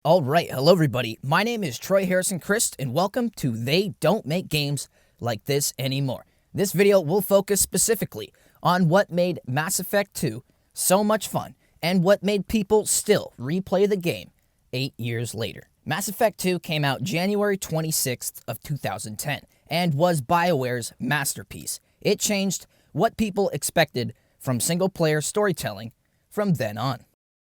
Alright, hello everybody. My name is Troy Harrison Chriest, and welcome to They Don't Make Games Like This Anymore. This video will focus specifically on what made Mass Effect 2 so much fun, and what made people still replay the game 8 years later. Mass Effect 2 came out January 26th of 2010, and was BioWare's masterpiece. It changed what people expected from single-player storytelling from then on.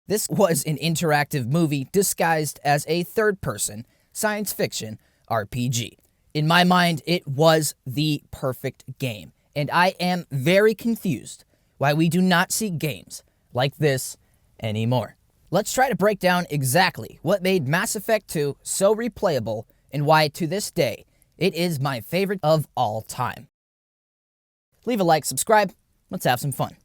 This was an interactive movie disguised as a third-person science fiction RPG. In my mind, it was the perfect game, and I am very confused why we do not see games like this anymore. Let's try to break down exactly what made Mass Effect 2 so replayable and why, to this day, it is my favorite of all time. Leave a like, subscribe, let's have some fun.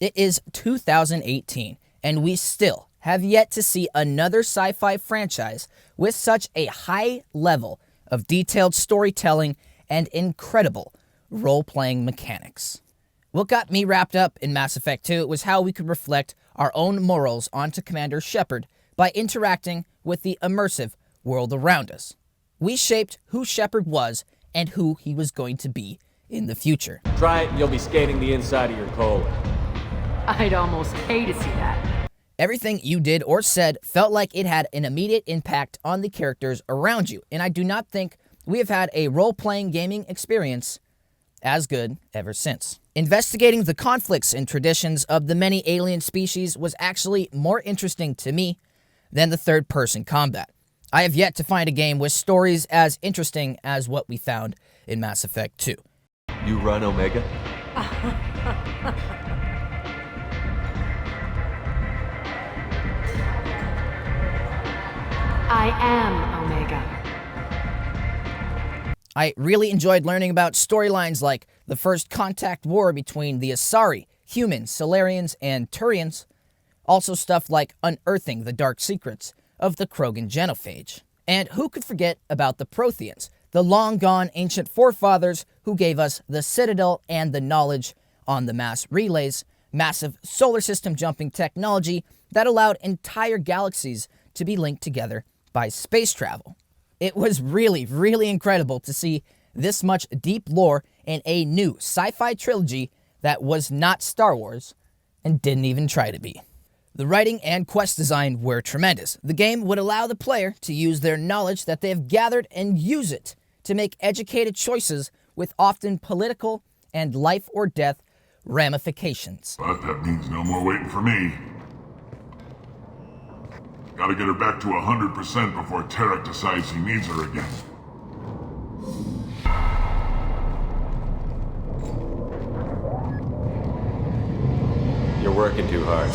It is 2018, and we still have yet to see another sci-fi franchise with such a high level of detailed storytelling and incredible role-playing mechanics. What got me wrapped up in Mass Effect 2 was how we could reflect our own morals onto Commander Shepard by interacting with the immersive world around us. We shaped who Shepard was and who he was going to be in the future. Try it and you'll be scanning the inside of your colon. I'd almost pay to see that. Everything you did or said felt like it had an immediate impact on the characters around you, and I do not think we have had a role-playing gaming experience as good ever since. Investigating the conflicts and traditions of the many alien species was actually more interesting to me than the third-person combat. I have yet to find a game with stories as interesting as what we found in Mass Effect 2. You run Omega? I am Omega. I really enjoyed learning about storylines like the first contact war between the Asari, humans, Solarians, and Turians. Also stuff like unearthing the dark secrets of the Krogan genophage. And who could forget about the Protheans, the long-gone ancient forefathers who gave us the Citadel and the knowledge on the mass relays, massive solar system jumping technology that allowed entire galaxies to be linked together by space travel. It was really incredible to see this much deep lore in a new sci-fi trilogy that was not Star Wars and didn't even try to be. The writing and quest design were tremendous. The game would allow the player to use their knowledge that they have gathered and use it to make educated choices with often political and life or death ramifications. But that means no more waiting for me. Gotta get her back to 100% before Tarek decides he needs her again. You're working too hard.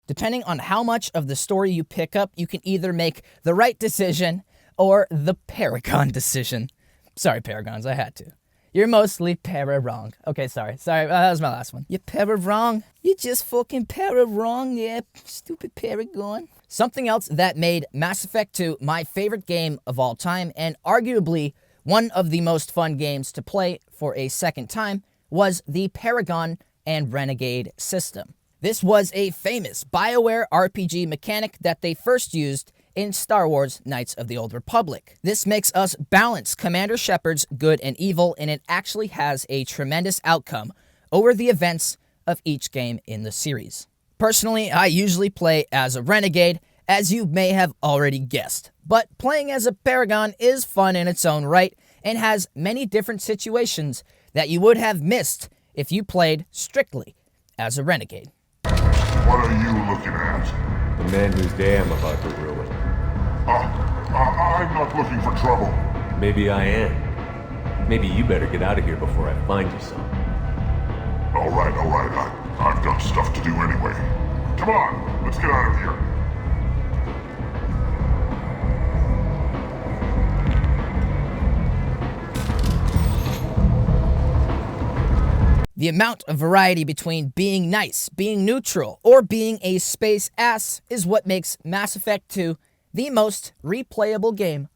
Depending on how much of the story you pick up, you can either make the right decision or the Paragon decision. Sorry, Paragons, I had to. You're mostly para-wrong. Okay, sorry, that was my last one. You're para-wrong. You just fucking para-wrong, yeah, stupid Paragon. Something else that made Mass Effect 2 my favorite game of all time, and arguably one of the most fun games to play for a second time, was the Paragon and Renegade system. This was a famous BioWare RPG mechanic that they first used in Star Wars Knights of the Old Republic. This makes us balance Commander Shepard's good and evil, and it actually has a tremendous outcome over the events of each game in the series. Personally, I usually play as a Renegade, as you may have already guessed, but playing as a Paragon is fun in its own right and has many different situations that you would have missed if you played strictly as a Renegade. What are you looking at? The man whose day I'm about to ruin. I'm not looking for trouble. Maybe I am. Maybe you better get out of here before I find you some. All right. I've got stuff to do anyway. Come on, let's get out of here. The amount of variety between being nice, being neutral, or being a space ass is what makes Mass Effect 2 the most replayable game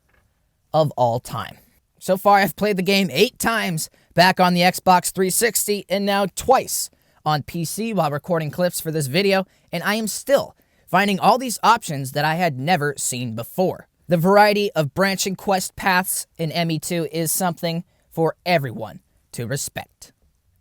of all time. So far, I've played the game 8 times back on the Xbox 360 and now twice on PC while recording clips for this video, and I am still finding all these options that I had never seen before. The variety of branching quest paths in ME2 is something for everyone to respect.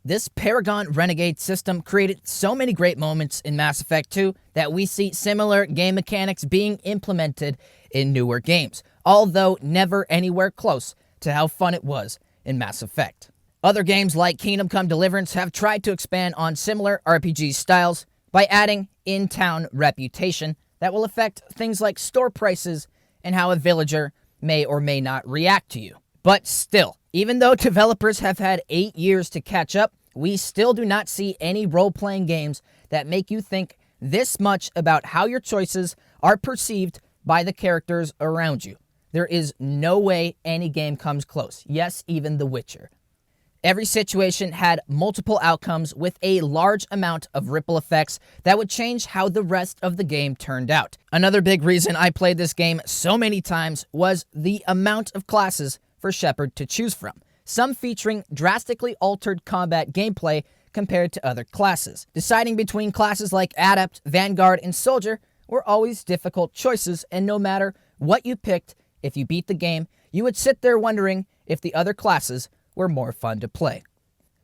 This Paragon Renegade system created so many great moments in Mass Effect 2 that we see similar game mechanics being implemented in newer games, although never anywhere close to how fun it was in Mass Effect. Other games like Kingdom Come Deliverance have tried to expand on similar RPG styles by adding in-town reputation that will affect things like store prices and how a villager may or may not react to you. But still, even though developers have had 8 years to catch up, we still do not see any role-playing games that make you think this much about how your choices are perceived by the characters around you. There is no way any game comes close. Yes, even The Witcher. Every situation had multiple outcomes with a large amount of ripple effects that would change how the rest of the game turned out. Another big reason I played this game so many times was the amount of classes for Shepard to choose from, some featuring drastically altered combat gameplay compared to other classes. Deciding between classes like Adept, Vanguard, and Soldier were always difficult choices, and no matter what you picked, if you beat the game, you would sit there wondering if the other classes were more fun to play.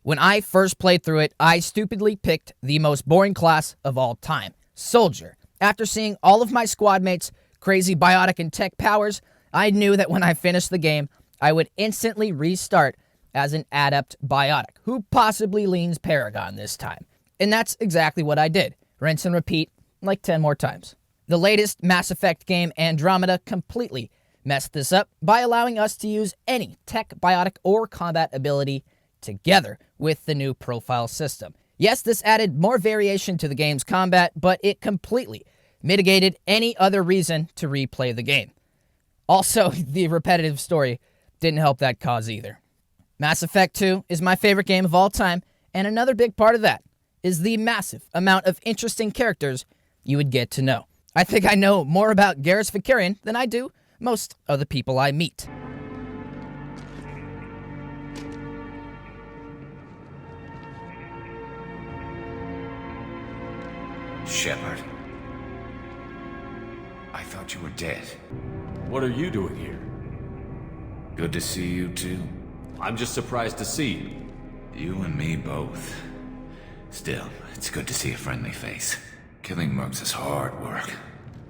When I first played through it, I stupidly picked the most boring class of all time, Soldier. After seeing all of my squad mates' crazy biotic and tech powers, I knew that when I finished the game, I would instantly restart as an Adept Biotic, who possibly leans Paragon this time. And that's exactly what I did. Rinse and repeat like 10 more times. The latest Mass Effect game, Andromeda, completely messed this up by allowing us to use any tech, biotic, or combat ability together with the new profile system. Yes, this added more variation to the game's combat, but it completely mitigated any other reason to replay the game. Also, the repetitive story didn't help that cause either. Mass Effect 2 is my favorite game of all time, and another big part of that is the massive amount of interesting characters you would get to know. I think I know more about Garrus Vakarian than I do most of the people I meet. Shepard. I thought you were dead. What are you doing here? Good to see you too. I'm just surprised to see you. You and me both. Still, it's good to see a friendly face. Killing mercs is hard work,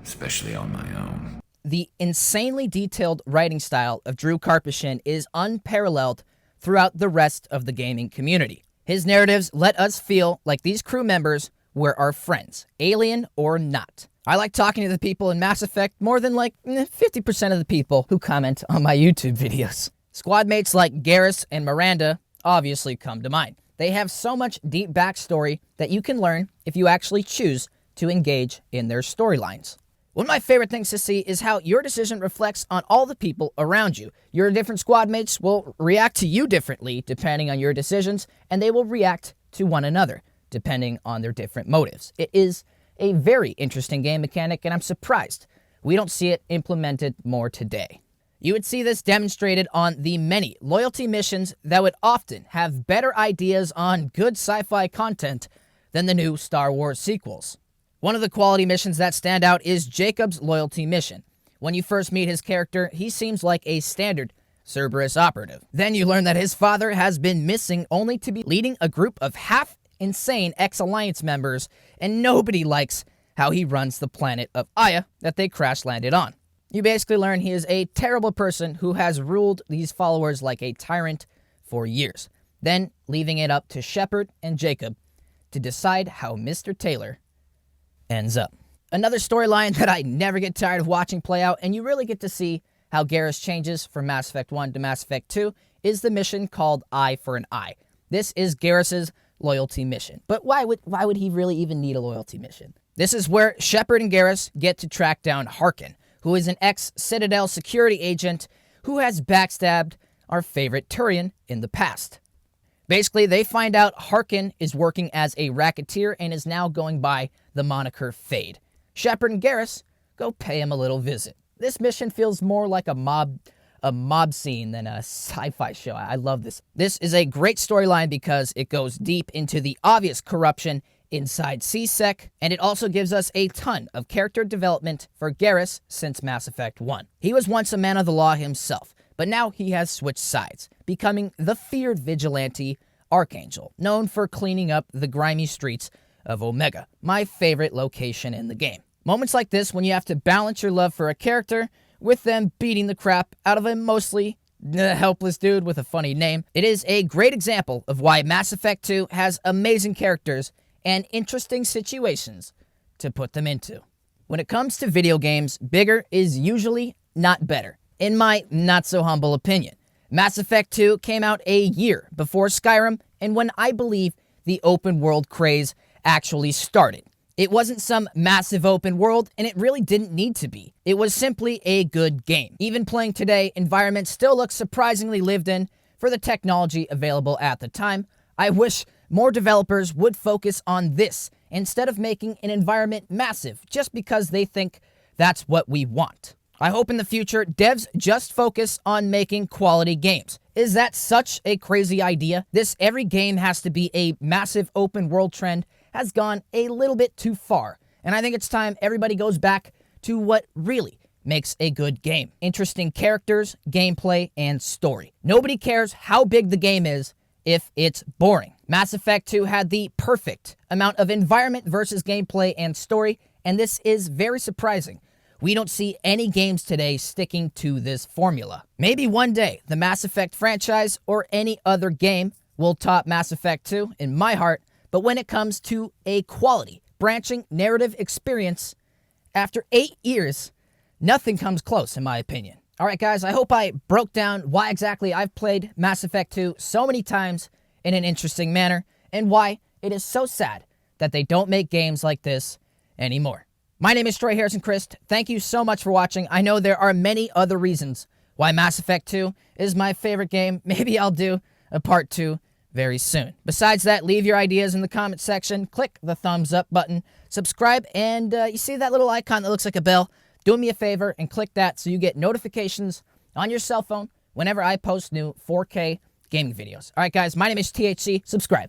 especially on my own. The insanely detailed writing style of Drew Karpyshyn is unparalleled throughout the rest of the gaming community. His narratives let us feel like these crew members were our friends, alien or not. I like talking to the people in Mass Effect more than 50% of the people who comment on my YouTube videos. Squad mates like Garrus and Miranda obviously come to mind. They have so much deep backstory that you can learn if you actually choose to engage in their storylines. One of my favorite things to see is how your decision reflects on all the people around you. Your different squad mates will react to you differently depending on your decisions, and they will react to one another depending on their different motives. It is a very interesting game mechanic, and I'm surprised we don't see it implemented more today. You would see this demonstrated on the many loyalty missions that would often have better ideas on good sci-fi content than the new Star Wars sequels. One of the quality missions that stand out is Jacob's loyalty mission. When you first meet his character, he seems like a standard Cerberus operative. Then you learn that his father has been missing only to be leading a group of half-insane ex-Alliance members, and nobody likes how he runs the planet of Aya that they crash-landed on. You basically learn he is a terrible person who has ruled these followers like a tyrant for years, then leaving it up to Shepard and Jacob to decide how Mr. Taylor ends up. Another storyline that I never get tired of watching play out, and you really get to see how Garrus changes from Mass Effect 1 to Mass Effect 2, is the mission called Eye for an Eye. This is Garrus's loyalty mission. But why would he really even need a loyalty mission? This is where Shepard and Garrus get to track down Harkin, who is an ex-Citadel security agent who has backstabbed our favorite Turian in the past. Basically, they find out Harkin is working as a racketeer and is now going by the moniker Fade. Shepard and Garrus go pay him a little visit. This mission feels more like a mob scene than a sci-fi show. I love this. This is a great storyline because it goes deep into the obvious corruption inside C-Sec, and it also gives us a ton of character development for Garrus since Mass Effect 1. He was once a man of the law himself, but now he has switched sides, becoming the feared vigilante Archangel, known for cleaning up the grimy streets of Omega, my favorite location in the game. Moments like this, when you have to balance your love for a character with them beating the crap out of a mostly helpless dude with a funny name, it is a great example of why Mass Effect 2 has amazing characters and interesting situations to put them into. When it comes to video games, bigger is usually not better, in my not-so-humble opinion. Mass Effect 2 came out a year before Skyrim, and when I believe the open-world craze actually started. It wasn't some massive open world, and it really didn't need to be. It was simply a good game. Even playing today, environments still look surprisingly lived in for the technology available at the time. I wish more developers would focus on this instead of making an environment massive just because they think that's what we want. I hope in the future devs just focus on making quality games. Is that such a crazy idea? This every game has to be a massive open world trend has gone a little bit too far, and I think it's time everybody goes back to what really makes a good game. Interesting characters, gameplay, and story. Nobody cares how big the game is if it's boring. Mass Effect 2 had the perfect amount of environment versus gameplay and story, and this is very surprising. We don't see any games today sticking to this formula. Maybe one day, the Mass Effect franchise or any other game will top Mass Effect 2 in my heart, but when it comes to a quality, branching narrative experience, after 8 years, nothing comes close in my opinion. All right, guys, I hope I broke down why exactly I've played Mass Effect 2 so many times in an interesting manner, and why it is so sad that they don't make games like this anymore. My name is Troy Harrison Chriest. Thank you so much for watching. I know there are many other reasons why Mass Effect 2 is my favorite game. Maybe I'll do a part 2 very soon. Besides that, leave your ideas in the comment section. Click the thumbs up button. Subscribe, and you see that little icon that looks like a bell? Do me a favor and click that so you get notifications on your cell phone whenever I post new 4K gaming videos. All right, guys, my name is THC. Subscribe.